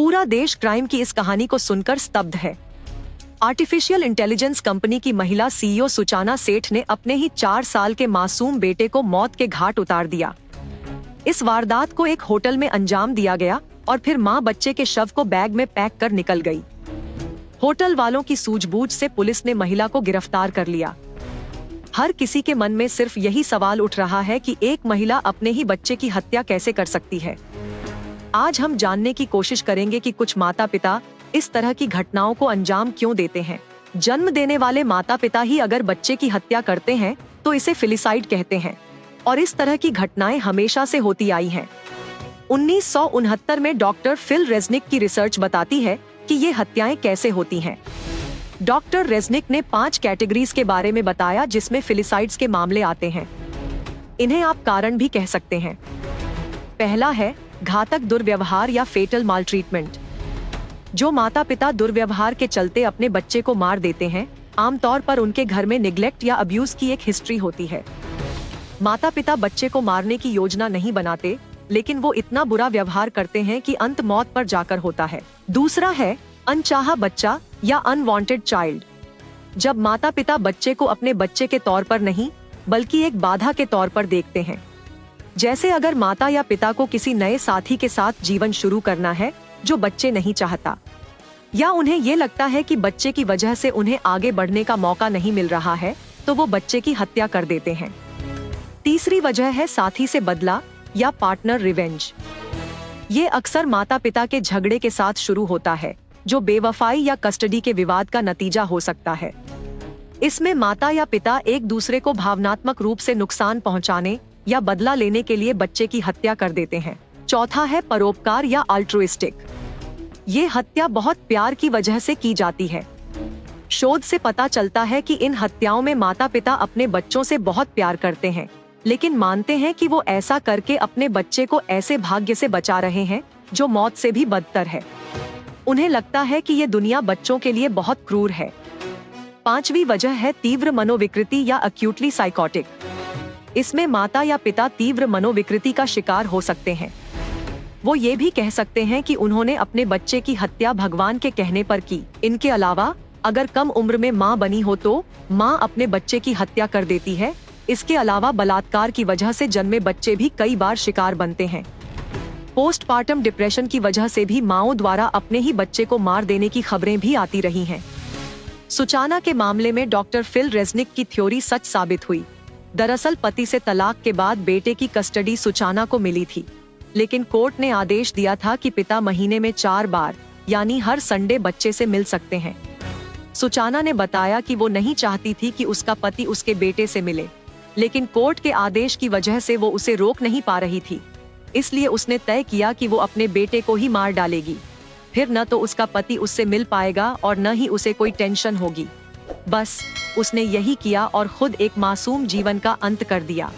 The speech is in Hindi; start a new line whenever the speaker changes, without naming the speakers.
पूरा देश क्राइम की इस कहानी को सुनकर स्तब्ध है। आर्टिफिशियल इंटेलिजेंस कंपनी की महिला सीईओ सुचाना सेठ ने अपने ही 4 साल के मासूम बेटे को मौत के घाट उतार दिया। इस वारदात को एक होटल में अंजाम दिया गया और फिर मां बच्चे के शव को बैग में पैक कर निकल गई। होटल वालों की सूझबूझ से पुलिस ने महिला को गिरफ्तार कर लिया। हर किसी के मन में सिर्फ यही सवाल उठ रहा है कि एक महिला अपने ही बच्चे की हत्या कैसे कर सकती है। आज हम जानने की कोशिश करेंगे कि कुछ माता पिता इस तरह की घटनाओं को अंजाम क्यों देते हैं। जन्म देने वाले माता पिता ही अगर बच्चे की हत्या करते हैं तो इसे फिलिसाइड कहते हैं और इस तरह की घटनाएं हमेशा से होती आई हैं। 1969 में डॉक्टर फिल रेज़निक की रिसर्च बताती है कि ये हत्याएं कैसे होती हैं। डॉक्टर रेज़निक ने 5 कैटेगरीज के बारे में बताया जिसमें फिलिसाइड्स के मामले आते हैं। इन्हें आप कारण भी कह सकते हैं। पहला है घातक दुर्व्यवहार या फेटल मालट्रीटमेंट। जो माता पिता दुर्व्यवहार के चलते अपने बच्चे को मार देते हैं, आमतौर पर उनके घर में निग्लेक्ट या अब्यूज की एक हिस्ट्री होती है। माता पिता बच्चे को मारने की योजना नहीं बनाते, लेकिन वो इतना बुरा व्यवहार करते हैं कि अंत मौत पर जाकर होता है। दूसरा है अनचाहा बच्चा या अनवांटेड चाइल्ड। जब माता पिता बच्चे को अपने बच्चे के तौर पर नहीं बल्कि एक बाधा के तौर पर देखते हैं। जैसे अगर माता या पिता को किसी नए साथी के साथ जीवन शुरू करना है जो बच्चे नहीं चाहता, या उन्हें ये लगता है कि बच्चे की वजह से उन्हें आगे बढ़ने का मौका नहीं मिल रहा है, तो वो बच्चे की हत्या कर देते हैं। तीसरी वजह है साथी से बदला या पार्टनर रिवेंज। ये अक्सर माता पिता के झगड़े के साथ शुरू होता है, जो बेवफाई या कस्टडी के विवाद का नतीजा हो सकता है। इसमें माता या पिता एक दूसरे को भावनात्मक रूप से नुकसान पहुंचाने या बदला लेने के लिए बच्चे की हत्या कर देते हैं। चौथा है परोपकार या अल्ट्रुइस्टिक। ये हत्या बहुत प्यार की वजह से की जाती है। शोध से पता चलता है कि इन हत्याओं में माता पिता अपने बच्चों से बहुत प्यार करते हैं, लेकिन मानते हैं कि वो ऐसा करके अपने बच्चे को ऐसे भाग्य से बचा रहे हैं जो मौत से भी बदतर है। उन्हें लगता है कि ये दुनिया बच्चों के लिए बहुत क्रूर है। पांचवी वजह है तीव्र मनोविकृति या अक्यूटली साइकोटिक। इसमें माता या पिता तीव्र मनोविकृति का शिकार हो सकते हैं। वो ये भी कह सकते हैं कि उन्होंने अपने बच्चे की हत्या भगवान के कहने पर की। इनके अलावा अगर कम उम्र में माँ बनी हो तो माँ अपने बच्चे की हत्या कर देती है। इसके अलावा बलात्कार की वजह से जन्मे बच्चे भी कई बार शिकार बनते हैं। पोस्टपार्टम डिप्रेशन की वजह से भी माँओं द्वारा अपने ही बच्चे को मार देने की खबरें भी आती रही हैं। सुचाना के मामले में डॉक्टर फिल रेज़निक की थ्योरी सच साबित हुई। दरअसल पति से तलाक के बाद बेटे की कस्टडी सुचाना को मिली थी, लेकिन कोर्ट ने आदेश दिया था कि पिता महीने में 4 बार यानी हर संडे बच्चे से मिल सकते हैं। सुचाना ने बताया कि वो नहीं चाहती थी कि उसका पति उसके बेटे से मिले, लेकिन कोर्ट के आदेश की वजह से वो उसे रोक नहीं पा रही थी। इसलिए उसने तय किया कि वो अपने बेटे को ही मार डालेगी। फिर न तो उसका पति उससे मिल पाएगा और न ही उसे कोई टेंशन होगी। बस उसने यही किया और खुद एक मासूम जीवन का अंत कर दिया।